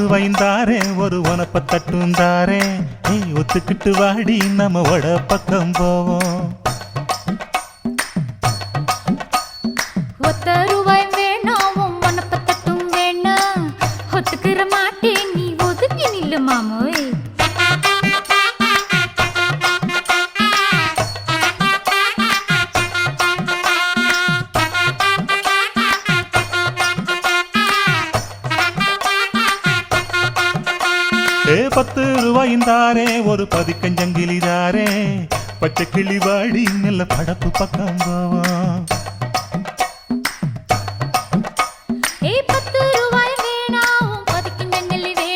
ரூபாய்ந்தாரே ஒரு உனப்ப தட்டுந்தாரே ஒத்துக்கிட்டு வாடி நம்ம வட பக்கம் போவோம். ஒத்த ரூபாய் வேணாம் உனப்ப தட்டும் வேணா ஒத்துக்கிற மாட்டே நீ ஒதுங்கி நில்லு மாமோய். ரூபாய்ந்தாரே ஒரு பதிக்கஞ்சங்கிலிதாரே பச்சை கிளி வாடி நல்ல படப்பு பக்கம் போவோம்.